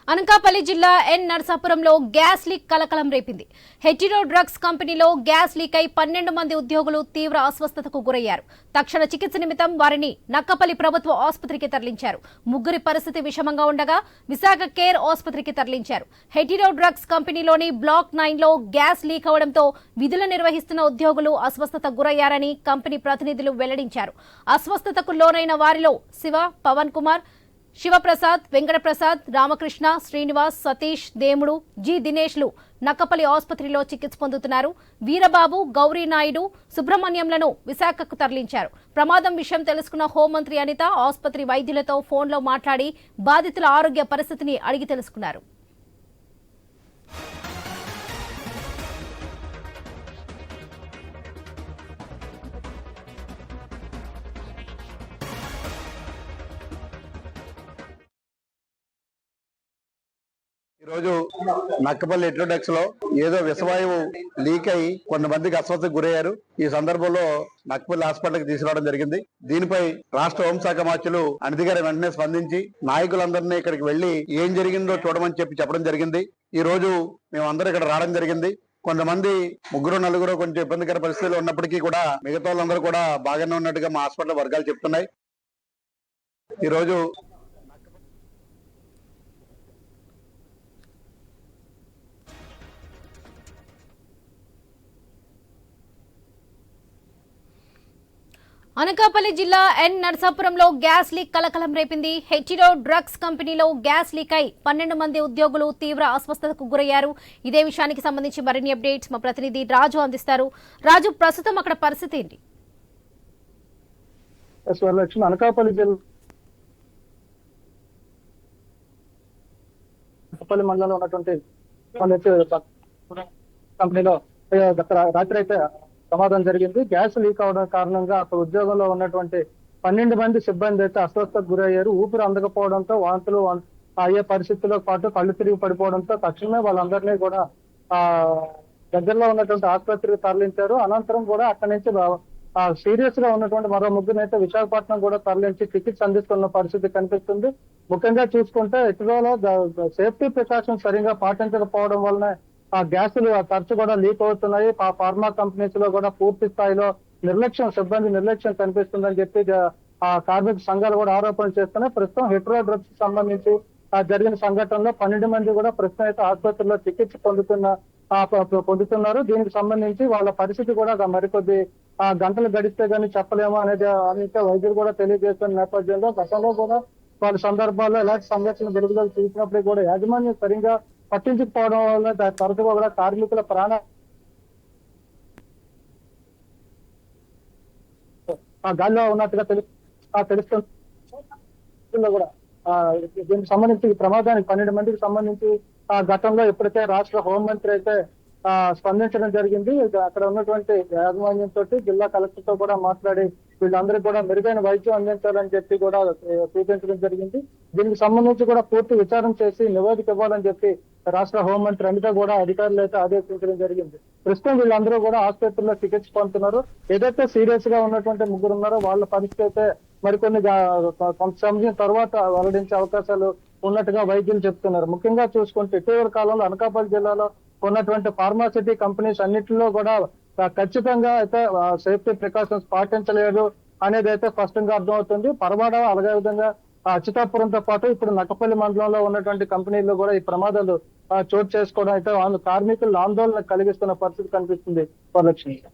అనకాపల్లి జిల్లా ఎన్ నర్సాపురంలో gas leak కలకలం రేపింది. హెటిరో డ్రగ్స్ కంపెనీలో గ్యాస్ లీక్ అయి 12 మంది ఉద్యోగులు తీవ్ర అస్వస్థతకు గురయ్యారు. తక్షణ చికిత్స నిమిత్తం వారిని నక్కపల్లి ప్రభుత్వ ఆసుపత్రికి తరలించారు. ముగ్గురి పరిస్థితి విషమంగా ఉండగా విశాఖ కేర్ ఆసుపత్రికి తరలించారు. హెటిరో డ్రగ్స్ కంపెనీలోని బ్లాక్ 9లో గ్యాస్ లీక్ అవడంతో విధులు నిర్వహిస్తున్న ఉద్యోగులు అస్వస్థతకు గురయ్యారని కంపెనీ ప్రతినిధులు వెల్లడించారు. అస్వస్థతకు లోనైన వారిలో శివ, పవన్ కుమార్, శివప్రసాద్, వెంకటప్రసాద్, రామకృష్ణ, శ్రీనివాస్, సతీష్, దేముడు, జి దినేష్లు నక్కపల్లి ఆసుపత్రిలో చికిత్స పొందుతున్నారు. వీరబాబు, గౌరీనాయుడు, సుబ్రహ్మణ్యంలను విశాఖకు తరలించారు. ప్రమాదం విషయం తెలుసుకున్న హోంమంత్రి అనిత ఆసుపత్రి వైద్యులతో ఫోన్లో మాట్లాడి బాధితుల ఆరోగ్య పరిస్థితిని అడిగి తెలుసుకున్నారు. ఈరోజు నక్కపల్లి హెటిరోడక్స్ లో ఏదో విషవాయువు లీక్ అయి కొంతమందికి అస్వస్థతకు గురయ్యారు. ఈ సందర్భంలో నక్కపల్లి హాస్పిటల్కి తీసుకురావడం జరిగింది. దీనిపై రాష్ట్ర హోంశాఖ మంత్రులు అనిత గారు వెంటనే స్పందించి నాయకులందరినీ ఇక్కడికి వెళ్లి ఏం జరిగిందో చూడమని చెప్పడం జరిగింది. ఈ రోజు మేమందరూ ఇక్కడ రావడం జరిగింది. కొంతమంది ముగ్గురు నలుగురు కొంచెం ఇబ్బందికర పరిస్థితుల్లో ఉన్నప్పటికీ కూడా మిగతా వాళ్ళందరూ కూడా బాగానే ఉన్నట్టుగా మా హాస్పిటల్ వర్గాలు చెప్తున్నాయి. ఈ రోజు అనకాపల్లి జిల్లా ఎన్ నర్సాపురంలో గ్యాస్ లీక్ కలకలం రేపింది. హెటిరో డ్రగ్స్ కంపెనీలో గ్యాస్ లీక్ అయి 12 మంది ఉద్యోగులు తీవ్ర అస్వస్థతకు గురయ్యారు. ఇదే విషయానికి సంబంధించి మరిన్ని అప్డేట్స్ మా ప్రతినిధి రాజు అందిస్తారు. రాజు, ప్రస్తుతం అక్కడ పరిస్థితి ఏంటి? అనకాపల్లి జిల్లా మండలంలో ఉన్నటువంటి కంపెనీలో రాత్రి అయితే ప్రమాదం జరిగింది. గ్యాస్ లీక్ అవడం కారణంగా అక్కడ ఉద్యోగంలో ఉన్నటువంటి 12 మంది సిబ్బంది అయితే అస్వస్థతకు గురయ్యారు. ఊపిరి అందకపోవడంతో వాంతులు అయ్యే పరిస్థితుల్లో పాటు కళ్ళు తిరిగి పడిపోవడంతో తక్షణమే వాళ్ళందరినీ కూడా దగ్గరలో ఉన్నటువంటి ఆసుపత్రికి తరలించారు. అనంతరం కూడా అక్కడి నుంచి సీరియస్ గా ఉన్నటువంటి మరో ముగ్గురు అయితే విశాఖపట్నం కూడా తరలించి చికిత్స అందిస్తున్న పరిస్థితి కనిపిస్తుంది. ముఖ్యంగా చూసుకుంటే ఇటీవల సేఫ్టీ ప్రికాషన్స్ సరిగా పాటించకపోవడం వలన ఆ గ్యాసులు తరచు కూడా లీక్ అవుతున్నాయి. ఫార్మా కంపెనీస్ లో కూడా పూర్తి స్థాయిలో సిబ్బంది నిర్లక్ష్యం కనిపిస్తుందని చెప్పి ఆ కార్మిక సంఘాలు కూడా ఆరోపణలు చేస్తున్నాయి. ప్రస్తుతం హెటిరో డ్రగ్స్ సంబంధించి జరిగిన సంఘటనలో 12 మంది కూడా ప్రస్తుతం అయితే ఆసుపత్రిలో చికిత్స పొందుతున్నారు. దీనికి సంబంధించి వాళ్ళ పరిస్థితి కూడా మరికొద్ది గంటలు గడిస్తే గానీ చెప్పలేమో అనేది వైద్యులు కూడా తెలియజేస్తున్న నేపథ్యంలో గతంలో కూడా వాళ్ళ సందర్భాల్లో ఎలాంటి సంఘటనలు వెలుగులోకి చూసినప్పుడు కూడా యాజమాన్యం సరిగా పట్టించుకోవడం వల్ల తరచుగా కూడా కార్మికుల ప్రాణ గాల్లో ఉన్నట్టుగా తెలుస్తుంది కూడా. దీనికి సంబంధించి ఈ ప్రమాదానికి 12 మందికి సంబంధించి గతంలో ఎప్పుడైతే రాష్ట్ర హోంమంత్రి అయితే స్పందించడం జరిగింది. అక్కడ ఉన్నటువంటి యాజమాన్యంతో జిల్లా కలెక్టర్ తో కూడా మాట్లాడి వీళ్ళందరికీ కూడా మెరుగైన వైద్యం అందించాలని చెప్పి కూడా సూచించడం జరిగింది. దీనికి సంబంధించి కూడా పూర్తి విచారణ చేసి నివేదిక ఇవ్వాలని చెప్పి రాష్ట్ర హోంమంత్రి అనిత కూడా అధికారులు అయితే ఆదేశించడం జరిగింది. ప్రస్తుతం వీళ్ళందరూ కూడా ఆసుపత్రిలో చికిత్స పొందుతున్నారు. ఏదైతే సీరియస్ గా ఉన్నటువంటి ముగ్గురు ఉన్నారో వాళ్ళ పరిస్థితి అయితే మరికొన్ని కొంత సమయం తర్వాత వెల్లడించే అవకాశాలు ఉన్నట్టుగా వైద్యులు చెప్తున్నారు. ముఖ్యంగా చూసుకుంటే ఇటీవల కాలంలో అనకాపల్లి జిల్లాలో ఉన్నటువంటి ఫార్మాసిటీ కంపెనీస్ అన్నింటిలో కూడా ఖచ్చితంగా అయితే సేఫ్టీ ప్రికాషన్స్ పాటించలేదు అనేది అయితే స్పష్టంగా అర్థమవుతుంది. పరవాడ అలాగే విధంగా అచ్యుతాపురంతో పాటు ఇప్పుడు నక్కపల్లి మండలంలో ఉన్నటువంటి కంపెనీల్లో కూడా ఈ ప్రమాదాలు చోటు చేసుకోవడం అయితే కార్మికులు ఆందోళన కలిగిస్తున్న పరిస్థితి కనిపిస్తుంది. వరలక్ష్మి.